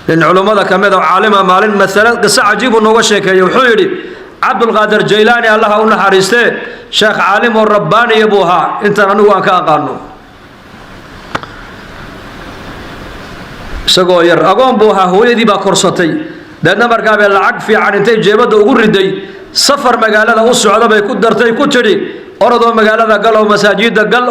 لأن علماء كمذا عالمة مالين مثلا قصة عجيب ونوشك يوحيري عبد القادر جيلاني الله أقول حريسته شيخ عالم والرباني يبوها أنت أنو أنك أقانو سقوير أقوم بوها هو يدي بكرستي لأن مركب العقد في عنتي جيبته وقردي سفر مقالة السعودة بيكون درتي كتري أرضوا مقالة قالوا مساجد قال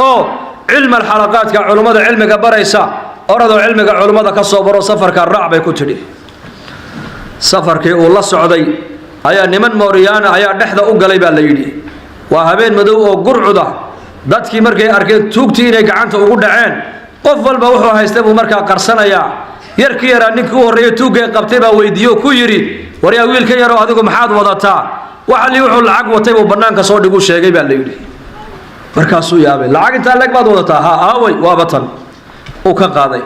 علم الحلقات كعلماء علم كبريسا أرضوا علم كعلماء كالصبر وسفر كالرعب كتري سفر كي والله السعودي أيا نمن موريانا أيا نحذا أقلي بالليلي وهبين مدو قرعدا dadkii markay arkeen tuugtii inay gacanta ugu dhaceen qof walba wuxuu haystay buu markaa qarsanaya yarkii yara ninkii horeeyay tuugay qabtay baa weydiiyo ku yiri wariyaa wiilka yar oo adigu maxaad wadataa waxa li wuxuu lacag watay buu banaanka soo dhigu sheegay baa la yiri markaasuu yaabay lacag inta lag baad wadataa ha aaway waa batan uu ka qaaday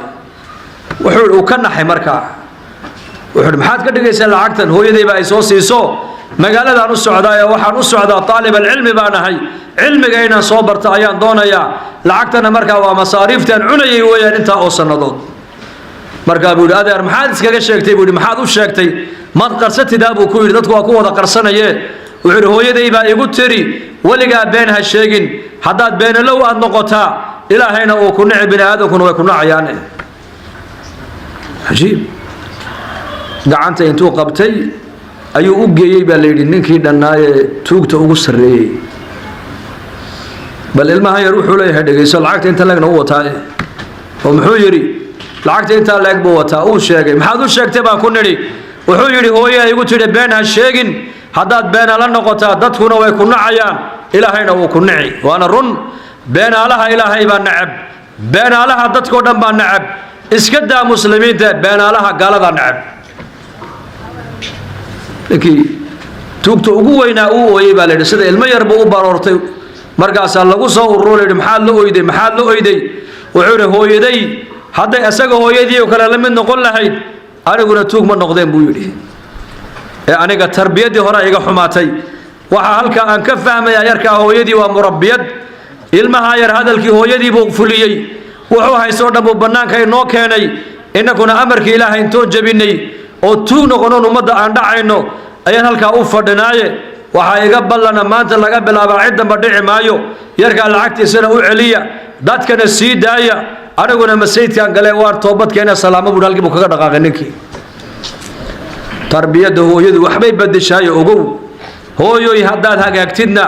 wuxuu ka naxay markaa wuxuu maxaad ka dhigaysaa lacagtan hooyaday baa ay soo siiso magaaladaan u socdaa waxaan u socdaa طالب العلم baan ahay cilmiga inaan soo barto ayaan doonayaa lacagtana markaa waa masaariiftan cunayay weeyaan inta oo sanadood markaa buu adeer maxaad iskaga sheegtay buu maxaad u sheegtay mad qarsatidaa buu ku yiri dadku waa ku wada qarsanayee wuxuu hooyaday baa igu tiri waligaa been ha sheegin haddaad beenalow aad noqotaa ilaahayna uu ku nici bini aadamkuna way ku nacayaan ajiib gacanta intuu qabtay ayuu u geeyay baa leeyay ninkii dhanaaye tuugta ugu sareeyay bal ilmaha yar wuxuu leeyahay dhageyso lacagta inta lagna u wataa oo muxuu yiri lacagta inta lag buu wataa uu sheegay maxaad u sheegtay baa ku niri wuxuu yiri hooyay igu tiri been ha sheegin haddaad been la noqotaa dadkuna way ku nacayaan ilaahayna uu ku nici waana run been alaha ilaahay baa nacab been alaha dadkoo dhan baa nacab iska daa muslimiinta been alaha gaalada nacab لكن توقتو وينا أوي بالله سيد المير بو بارورتي مركز الله قصة الرول محل له أيدي محل له أيدي وعره هو يدي هذا أسقى هو يدي وكلا لم نقول له هيد أنا قلنا توق من نقدم بيودي أنا كتربية دي هراء يجا حماتي وحالك أن كفهم يا يركا هو يدي ومربيات المهاير هذا الكي هو يدي بوفليي وهو هيصور دم بنان كي نوكيني إنكنا أمرك إله إن توجبني oo tuugno qonon umada aan dhacayno ayaan halka u fadhinaaye waxa iga balana maanta laga bilaabo ciidan ba dhici maayo yarka lacagtiisana u celiya dadkana sii daaya anaguna masaydkan galay waar toobadkeena salaamo buu halkii buu kaga dhaqaaqay ninkii tarbiyada hooyadu waxbay badashay ogow hooyoy haddaad hagaagtidna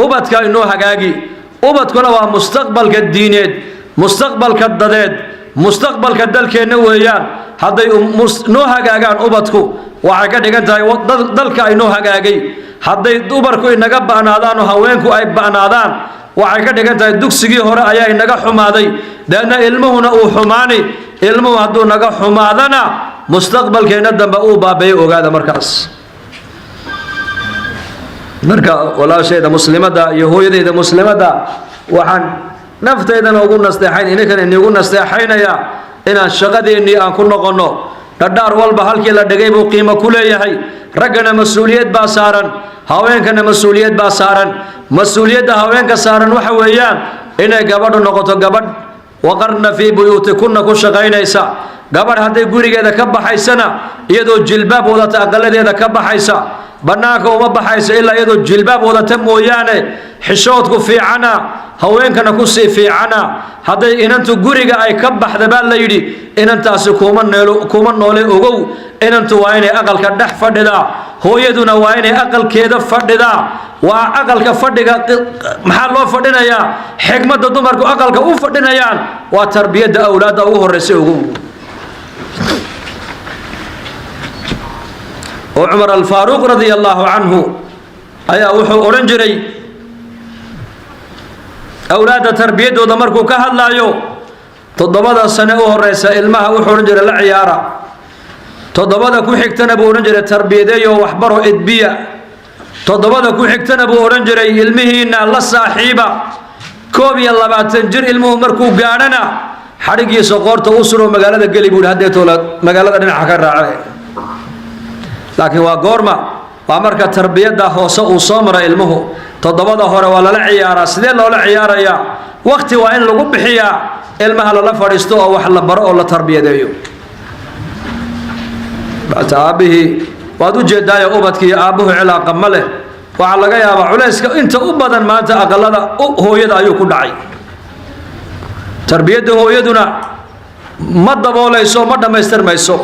ubadka inoo hagaagi ubadkuna waa mustaqbalka diineed mustaqbalka dadeed mustaqbalka dalkeena weeyaan hadday noo hagaagaan ubadku waxay ka dhigan tahay dalka ay noo hagaagay hadday dumarku inaga baanaadaan haweenku ay baanaadaan waxay ka dhigan tahay dugsigii hore ayaa inaga xumaaday dadna ilmuhuna uu xumaani ilmuhu hadduu naga xumaadana mustaqbalkeena dambe uu baabeeyo ogaada markaas marka walaashayda muslimada iyo hooyadayda muslimada waxaan naftaydan ugu nasteexayn inakan inagu nasteexaynaya inaan shaqadeennii aan ku noqono dhadhaar walba halkii la dhigay buu qiimo ku leeyahay raggana mas-uuliyad baa saaran haweenkana mas-uuliyad baa saaran mas-uuliyadda haweenka saaran waxa weeyaan inay gabadhu noqoto gabadh waqarna fii buyuutikunna ku shaqaynaysa gabadh hadday gurigeeda ka baxaysana iyadoo jilbaab wadata aqaladeeda ka baxaysa banaanka uma baxaysa ilaa iyadoo jilbaab wadata mooyaane xishoodku fiicana haweenkana ku sii fiicana hadday inantu guriga ay ka baxda baa la yidhi inantaasi kuma noole ogow inantu waa inay aqalka dhex fadhidaa hooyaduna waa inay aqalkeeda fadhidaa waa aqalka fadhiga maxaa loo fadhinayaa xigmadda dumarku aqalka u fadhinayaan waa tarbiyadda awlaadda ugu horreysa ogow وعمر الفاروق رضي الله عنه أيا وحو أورنجري أولاد تربية ودمركو كهلا يو تضبط السنة الرئيس المها وحو أورنجري العيارة تضبط كو حكتنا بو أورنجري تربية يو وحبره إدبية تضبط كو حكتنا بو أورنجري المهين الله صاحبة كوبي الله باتنجر المه مركو قاننا حرقي سقورت أسره مقالة قلبون هديتو مقالة نحكر عليه لكن وقورما وامرك التربية ده هو صامر علمه تضبط هو ولا لا عيارة سدين ولا عيارة يا وقت وين لو بحيا علمها لا فرستو او وحلا برو ولا تربية ده أبيه وادو جدايا أبدك أبوه علاقة مله وعلى جاي أبو عليسك أنت أبدا ما أنت أقل هو يدا يكون داعي تربيته هو يدنا مدة ولا يسوع مدة ما يستر ما يسوع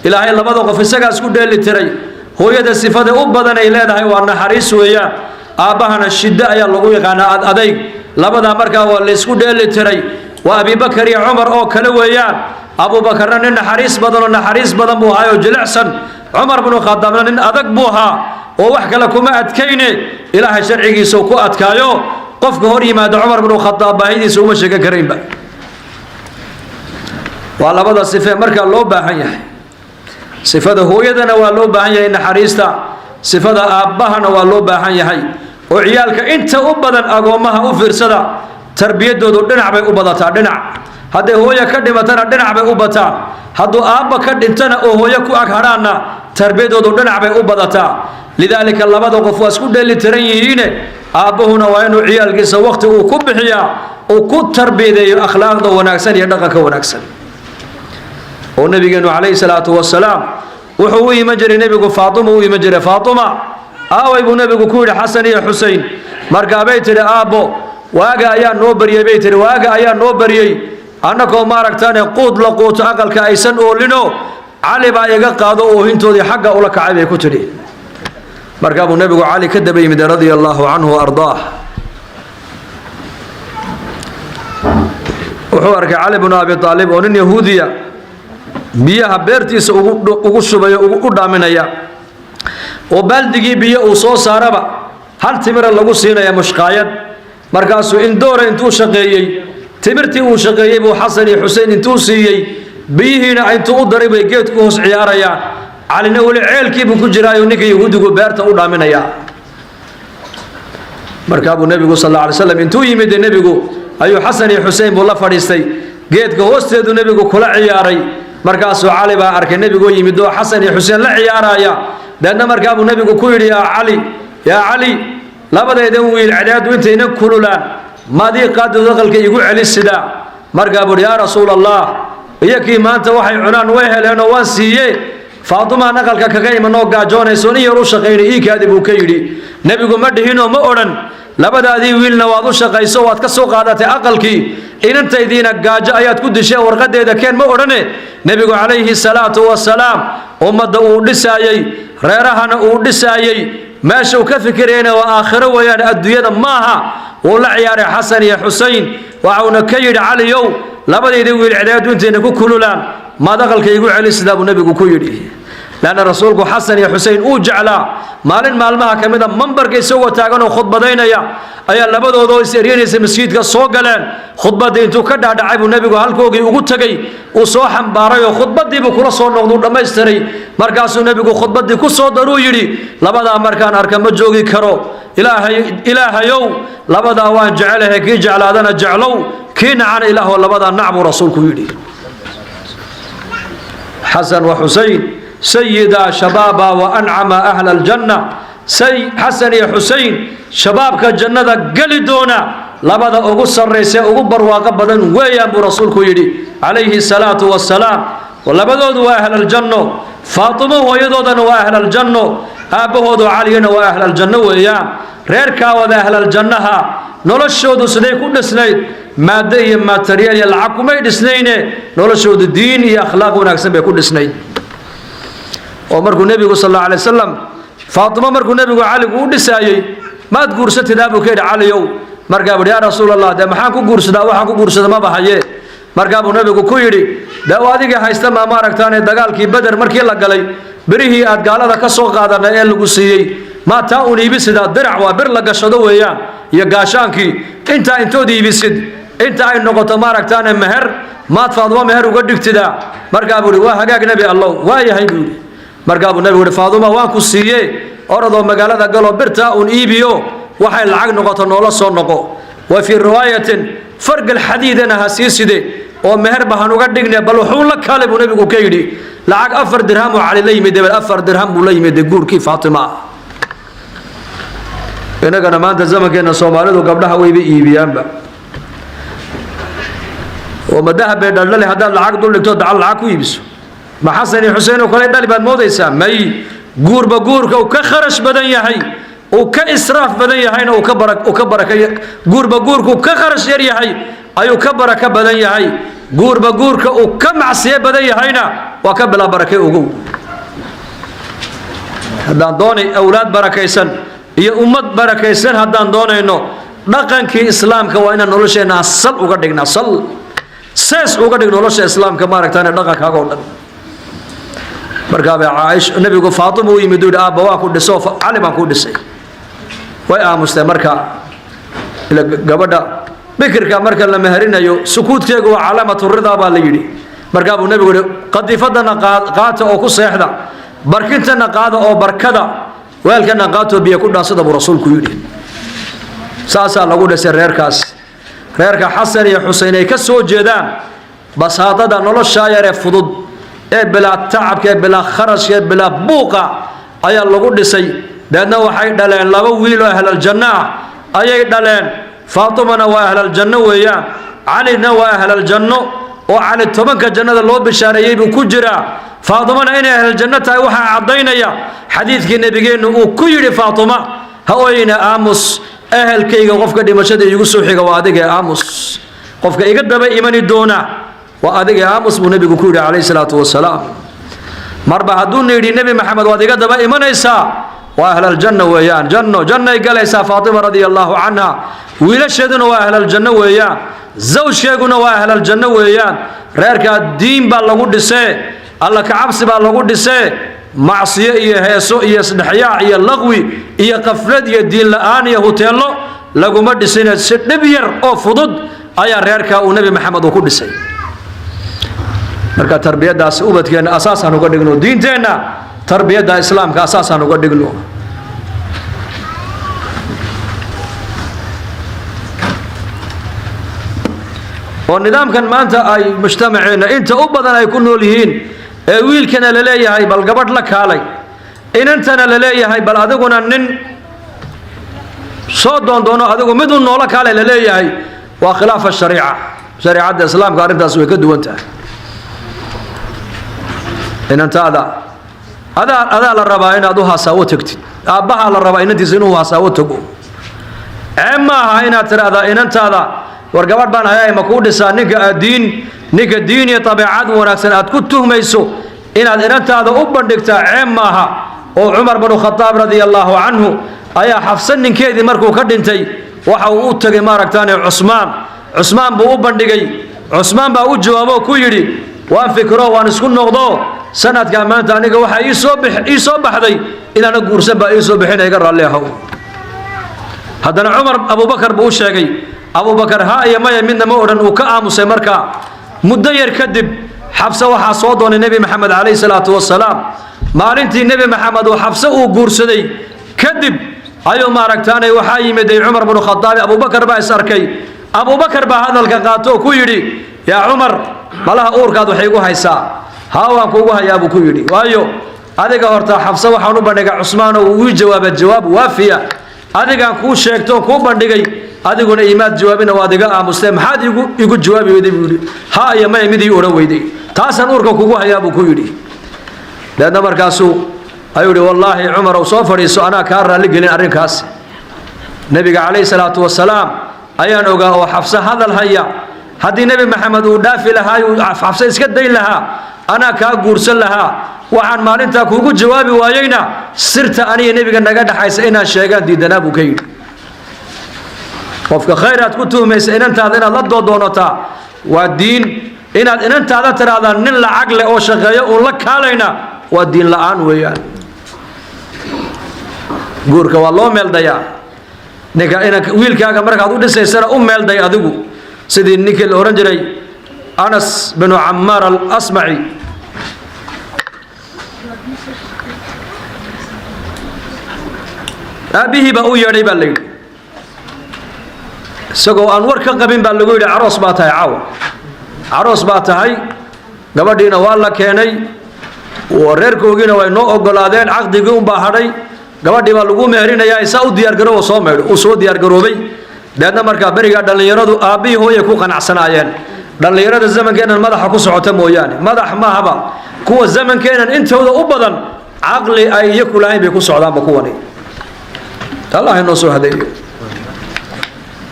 إلى هاي لبض وقف سجاس كده اللي تري هو يد الصفات أبدا إلى هاي وأنا حريص ويا أباهنا الشدة يا الله أنا أديك لبض أمريكا ولا يسكت اللي تري وأبي بكر يا عمر أو كلويا أبو بكر إن حريص بدل حريص بدل بوها وجلعسن عمر بن الخطاب إن أدق بوها ووحك لكم أتكيني إلى هاي شرعي سوكو أتكايو قف هوري ما عمر بن الخطاب بعيد سو مشك كريم بقى وعلى بعض الصفات مركا لو باهيه صفته هويدنا waa loo baahan yahay naxariista sifada aabahana waa loo baahan yahay oo ciyaalka inta u badan agoomaha u fiirsada tarbiyadoodu dhinac bay u badataa dhinac haday hooyo ka dhimatana dhinac bay u bataa haduu aabba ka dhintana oo hooyo ku ag haraana tarbiyadoodu dhinac bay u badataa lidaalika labada qof waa isku dheeli tiran yihiin aabahuna waa inuu ciyaalkiisa waqti uu ku bixiyaa oo ku tarbiyadeeyo akhlaaqda wanaagsan iyo dhaqanka wanaagsan ونبينا عليه الصلاة والسلام وحو يمجري نبيك فاطمة ويمجري فاطمة آوي بو نبيك كوري حسن يا حسين مركا بيتري آبو واقع يا نوبري بيتري واقع يا نوبري أنكو ماركتاني قود لقوت أقل كأيسان أولينو علي با يقاقادو وهنتو دي حقا أولك عبي كتري مركا بو نبيك علي كدبي من رضي الله عنه وأرضاه وحو أركا علي بن أبي طالب ونن يهودية biyaha beertiisa ugu shubay ugu dhaaminaya oo baldigii biyo uu soo saaraba hal timir lagu siinaya mushqaayad markaasuu in doora intuu shaqeeyay timirtii uu shaqeeyay buu Xasan iyo Xuseen intuu siiyay biyihiina intuu u daray bay geedku hoos ciyaarayaan calina wali ceelkii buu ku jiraayo ninka yahuudigu beerta u dhaaminaya markaa buu nabigu sallallahu alayhi wasallam intuu yimid nabigu ayuu Xasan iyo Xuseen buu la fadhiistay geedka hoosteedu nabigu kula ciyaaray markaasuu cali baa arkay nabigu yimid oo Xasan iyo Xuseen la ciyaaraya dadna markaa buu nabigu ku yiri ya cali labadeedan wiil cadaad intayna kululaan maadii qaado daqalka igu celisida markaa buu ya rasuulallah iyakii maanta waxay cunaan way heleen oo waan siiyay Faatuma naqalka kaga imanoo gaajoonayso in yar u shaqeynay iikaadi buu ka yiri nabigu ma dhihino ma oran labadaadii wiilna waad u shaqayso waad ka soo qaadatay aqalkii inantaydiina gaajo ayaad ku dishay warqadeeda keen ma orane nabigu calayhi salaatu wasalaam ummada uu dhisaayay reerahana uu dhisaayay meesha uu ka fikirayna waa aakhiro weeyaan adduunyada maaha uu la ciyaaray Xasan iyo Xuseen waxauna ka yiri caliyow labadeedii wiil cidaad intayna ku kululaan maad aqalka igu celisida buu nabigu ku yiri لأن رسولك حسن يا حسين وجعلا مالين مالمها كمدا منبر كيسو تاغنو خطبتين يا ايا لبدودو سيرينيس مسجدك سو غلان خطبتي انتو كدادعay buu nabigu halkoogii ugu tagay oo soo xambaaray oo khudbadii buu kula soo noqdo dhameystiray markaasuu nabigu khudbadii ku soo daruu yiri labada markaan arka ma joogi karo ilaahayow labada waan jecelahay kii jeclaadana jeclow kiina aan ilaahu labada nacbu rasuulku yiri حسن وحسين سيدا شبابا وأنعم أهل الجنة حسن يا حسين شبابك الجنة قلي دونا لبدا أقص الرئيسة أقبر وقبدا ويا برسولك يدي عليه الصلاة والسلام ولبدا وأهل الجنة فاطمة ويدودا وأهل الجنة أبهود علينا وأهل الجنة ويا ريركا وأهل الجنة نولشود سنين كل سنين ماديا ماتريال يلعقوا ما يدسنين نولشود الدين يا أخلاق ونكسب بكل سنين ومركو النبي صلى الله عليه وسلم فاطمة مركو النبي علي ودسايي ما تقرست دابو كيد عليو مركا يا رسول الله ده ما حنكو قرسدا waxaan ku guursada ma bahaye marka buu nabigu ku yiri daawadiga haysta ma aragtaan dagaalkii badar markii la galay birihii aad gaalada ka soo qaadanay ee lagu siiyay ma taa u niibisida dirac waa bir la gashado weeyaan iyo gaashaankii intood iibisid inta ay noqoto ma aragtaan meher ma faadwa meher uga dhigtida marka buu waa hagaag nabi allah waa yahay buu marka buu nabigu faaduma waan ku siiyay orado magaalada galo birta un iibiyo waxay lacag noqoto noola soo noqo wa fi riwaayatin farq alhadidana hasiiside oo meher bahan uga dhignay bal wuxuu la kale buu nabigu ka yiri lacag 4 dirham oo cali la yimid 4 dirham buu la yimid guurkii Fatima inagana maanta zamankeena Soomaalidu gabdhaha way iibiyaanba oo madaha bay dhalay hadaa lacag dul dhigto dacal lacag ku iibiso ما حسن حسين وكل دل بعد موديسا ماي جور بجور وكخرش بدن يحي وكإسراف بدن يحي وكبرك جور بجور وكخرش يحي أيو كبرك بدن يحي جور بجور وكمعصية بدن يحينا وكبلا بركة وجو هدان دوني أولاد بركيسن هي أمة بركيسن هدان دوني إنه لكن كي إسلام كوانا نولش ناصل وقدرنا ناصل سيس وقدرنا نولش إسلام كمارك تاني لكن كاقول مركب عايش النبي يقول فاطمة ويمدود أبواه كود سوف علم كود سي ويا مستمرك إلى قبضة بكر كمركب لما هرينا يو سكوت كيجوا علامة الرضا باليدي مركب النبي يقول قد فضنا قات أو كسيحدا بركتنا قاد أو بركدا ويلكنا قاتو بيكون ناصد أبو رسول كيودي ساسا لقول سر ريركا حسن يا حسين يكسو جدان بس هذا نلش شاير فضود بلا تعب بلا خرش بلا بوقة أي الله قد سي لأنه وحي دلين لو ويلو أهل الجنة أي دلين فاطمة وأهل الجنة ويا علي نوا أهل الجنة وعلي تمنك الجنة الله بشاريه بكجرة فاطمة أين أهل الجنة وحى عضينا يا حديث كنا بيجين وكير فاطمة هوينا آموس أهل كي قفك دي مشهد يقصو حق وادق آموس قفك يقدم إيمان الدونا وادق آموس والنبي كير عليه الصلاة والسلام مربع دون النبي محمد وادق قدم إيمان إيسا وأهل الجنة ويان جنة قال إيسا فاطمة رضي الله عنها ويلشدن وأهل الجنة ويان زوج شيخنا وأهل الجنة ويان ريرك الدين بالله سي الله كعبس بالله سي معصية إيه هيسو إيه سنحياء إيه اللغوي إيه قفلت إيه دين لآن إيه هوتيلو لقو مد سنة نبير أو فضد أيا ريركا ونبي محمد وكل سي مركا تربية دا سؤوبت كان أساسا نقدقنو دين تينا تربية دا إسلام كأساسا نقدقنو والنظام كان ما أنت أي مجتمعين أنت أبدا يكونوا لهين ويل كان لليه هاي بل قبض لك هالي إن أنتنا لليه هاي بل أدقنا نن صوت دونو أدقوا مدن نولك هالي لليه هاي وخلاف الشريعة شريعة الإسلام قارن تسوي كدو أنت إن أنت هذا للرباين أدوها ساوتك أبها للرباين أنت سنوها ساوتك أما هاي ناتر هذا إن أنت هذا wargabadh baan hayay ma ku dhisaa ninka diin iyo tabiicad wanaagsan aad ku tuhmayso inaad inantaada u bandhigtaa ceeb maaha oo Umar bin Khattab radiyallahu anhu ayaa xafsan ninkeedii markuu ka dhintay waxa uu u tagay maaragtaan Usmaan buu u bandhigay Usmaan baa u jawaabo ku yiri waan fikro waan isku noqdo sanadka maanta aniga waxa ii soo baxday inaan guursan baa ii soo bixinay ga raalliyahay haddana Umar Abu Bakar buu sheegay أبو بكر هاي ما يمنا مورن وكأم سمركا مدير كذب حفصة وحصاد النبي محمد عليه الصلاة والسلام ما رنتي النبي محمد وحفصة وجورسدي كذب أيوة ما ركتاني وحاي مدي عمر بن الخطاب أبو بكر بأسركي أبو بكر بهذا القاطو كويري يا عمر ملها أوركاد وحيقو هيسا هاوا كوها يا أبو كويري وأيوه هذا قهرتا حفصة وحنو بنجا عثمان وجواب الجواب وافية هذا كان كو شيكتو كو بندقي هذا يقول إيماد جوابنا وادقاء مسلم هذا يقول جوابي ويدي ها يا ما يمدي أورا ويدي تاسن أوركا كوكوها يا أبو كويدي لأن مركاسو أيوري والله عمر وصوفر يسو أنا كارا لقلين أرنكاس نبي عليه الصلاة والسلام أيان أوغا وحفصة هذا الهيا هذه نبي محمد ودافي لها حفصة يسكدين لها أنا كاقورسل لها وعن ما أنت كوكو جوابي وايينا سرت أني نبي نقاد حيث إنا الشيغان دي دنابو كيد qofka khayraad ku tuhmaysa inantaada inaad la doodoonata waa diin inaad inantaada tiraahdo nin lacag leh oo shaqeeyo oo la kaalayna waa diin la'aan weeyaan guurka waa loo meeldayaa ninka wiilkaaga markaad u dhisaysana u meelday adigu sidii ninkii la oran jiray Anas bin Ammar al-Asma'i abihi ba u yeedhay baa leeyahay isagoo aan war ka qabin baa lagu yiri aroos baa tahay aroos baa tahay gabadhiina waa la keenay oo reerkoogina way noo ogolaadeen aqdigii un baa hadhay gabadhii baa lagu meherinayaa isa u diyaar garoow soo meedo u soo diyaar garoobay dadna marka bariga dhalinyaradu aabii hooye ku qanacsanaayeen dhalinyarada zamankeena madaxa ku socota mooyaane madax ma haba kuwa zamankeenan intooda u badan caqli ay iyaku lahayn bay ku socdaanba kuwani allah inoo soo hadeeyo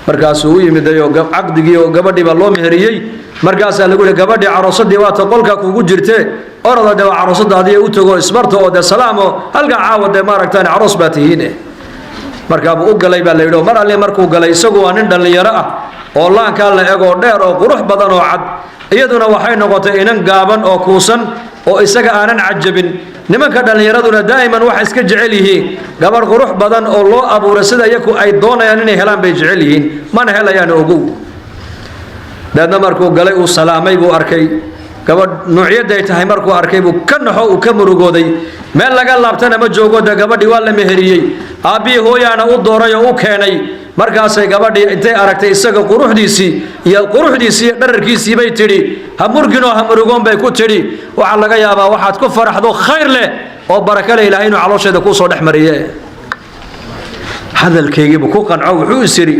markaasuu u yimidayo caqdigii oo gabadhii baa loo meheriyey markaasaa lagu yihi gabadhii caroosadii waata qolka kugu jirtee orada dee waa caroosadaadii u tago isbarta oo dee salaamo halkaa caawa dee maaragtaan caroos baa tihiine markaabuu u galay baa la yidhi mar alle markuu galay isagu waa nin dhallinyaro ah oo laankaa la egoo dheer oo qurux badan oo cad iyaduna waxay noqotay inan gaaban oo kuusan oo isaga aanan cajabin nimanka dhallinyaraduna daa'iman waxay iska jecel yihiin gabadh qurux badan oo loo abuuray sida iyaku ay doonayaan inay helaan bay jecel yihiin mana helayaan ogow daadna markuu galay uu salaamay buu arkay gabadh nuuciyadday tahay markuu arkay buu ka naxo uu ka murugooday meel laga laabtana ma joogo dee gabadhii waa la meheriyey aabbihii hooyaana u dooray oo u keenay markaasay gabadhii intay aragtay isaga quruxdiisii iyo dhararkiisii bay tidhi ha murginoo ha murugoon bay ku tidhi waxaa laga yaabaa waxaad ku faraxdo khayr leh oo baraka leh ilaahay inuu caloosheeda kuu soo dhex mariye hadalkaygiibu ku qanco wuxuu is yidhi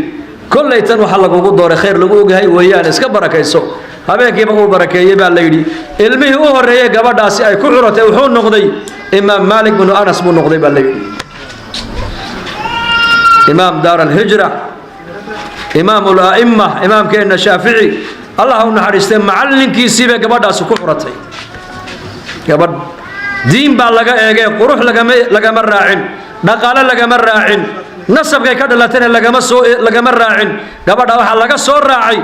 kollay tan waxaa lagugu dooray khayr lagu ogyahay weeyaan iska barakayso habeenkiiba uu barakeeyey baa la yidhi ilmihii u horreeyey gabadhaasi ay ku curatay wuxuu noqday imaam maalik binu anas buu noqday baa la yidhi imaam daar alhijra imaam ula'imma imaamkeenna shaafici allah u naxariistay macallinkiisii bay gabadhaasi ku curatay gabadh diin baa laga eegay qurux lagama raacin dhaqaale lagama raacin nasabkay ka dhalatayna lagama raacin gabadha waxaa laga soo raacay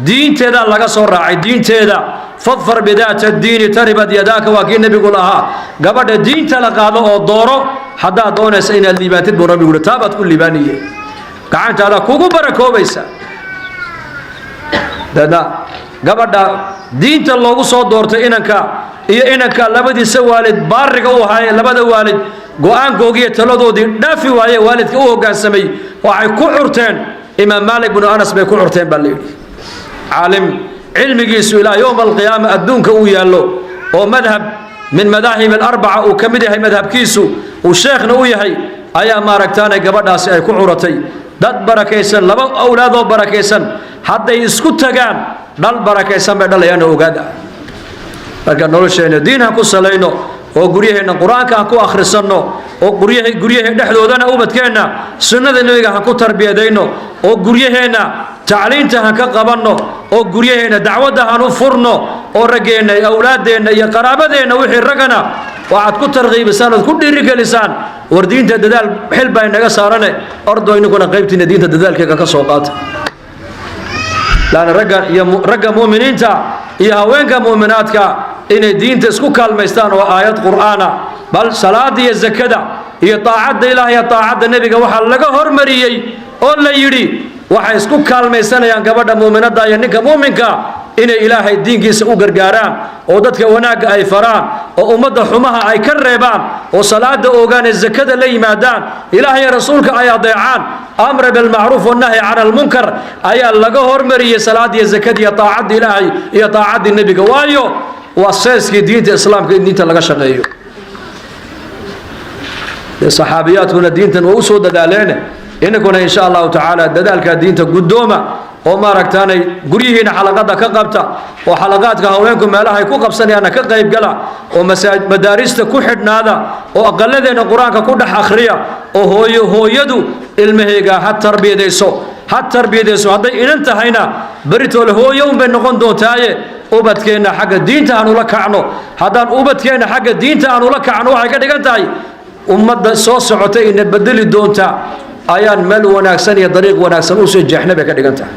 diinteeda laga soo raacay diinteeda fadfar bidaata diini taribad yadaaka waa kii nebigu lahaa gabadha diinta la qaado oo dooro haddaad doonaysa inaad liibaantid buu nabigu yihi taabaad ku liibaaniye gacantaada kugu barakoobaysa dana gabadha diinta loogu soo doortay inanka labadiisa waalid baariga u ahaayee labada waalid go-aankoogiiyo taladoodii dhaafi waaye waalidka u hoggaansamay waxay ku curteen imaam maalik binu anas bay ku curteen baa la yidhi caalim cilmigiisu ilaa yowma alqiyaama adduunka uu yaallo oo madhab min madaahib alarbaca uu ka mid yahay madhabkiisu uu sheekhna u yahay ayaa maaragtaanay gabadhaasi ay ku curatay dad barakaysan laba awlaadoo barakaysan hadday isku tagaan dhal barakaysan bay dhalayaana ogaada marka nolosheenna diin ha ku salayno oo guryaheenna qur-aanka ha ku akhrisanno oo guryahe dhexdoodana ubadkeenna sunnada nebiga ha ku tarbiyadayno oo guryaheenna tacliinta ha ka qabanno oo guryaheenna dacwadda han u furno oo raggeenna iyo awlaaddeenna iyo qaraabadeenna wixii raggana waxaad ku tarqiibisaan ood ku dhiirigelisaan war diinta dadaal xil baa inaga saarane ordo ininkuna qaybtiina diinta dadaalkeega ka soo qaata laana ragga mu'miniinta iyo haweenka mu'minaadka inay diinta isku kaalmaystaan waa aayad qur'aana bal salaada iyo zakada iyo taacadda ilaah iyo taacadda nebiga waxaa laga hormariyey oo la yidhi waxay isku kaalmaysanayaan gabadha mu'minadda iyo ninka mu'minka inay ilaahay diinkiisa u gargaaraan oo dadka wanaagga ay faraan oo ummadda xumaha ay ka reebaan oo salaada oogaan ee zakada la yimaadaan ilaah iyo rasuulka ay adeecaan amra bilmacruuf wannahyi cala almunkar ayaa laga hormariyey salaada iyo zakada iyo taacadda ilaahay iyo taacadda nebiga waayo waa seeskii diinta islaamka in diinta laga shaqeeyo saxaabiyaadkuna diintan waa u soo dadaaleene ininkuna insha allahu tacaala dadaalka diinta guddooma oo maaragtaanay guryihiina xalaqada ka qabta oo xalaqaadka haweenku meelahay ku qabsanayaanna ka qayb gala oo madaarista ku xidhnaada oo aqaladeenna qur-aanka ku dhex akhriya oo hooyadu ilmahayga ha tarbiyadayso hadday inan tahayna beritoole hooyo unbay noqon doontaaye ubadkeenna xagga diinta aan ula kacno haddaan ubadkeenna xagga diinta aan ula kacno waxay ka dhigan tahay ummadda soo socotay ina bedeli doonta ayaan meel wanaagsan iyo dariiq wanaagsan u soo jeexna bay ka dhigan tahay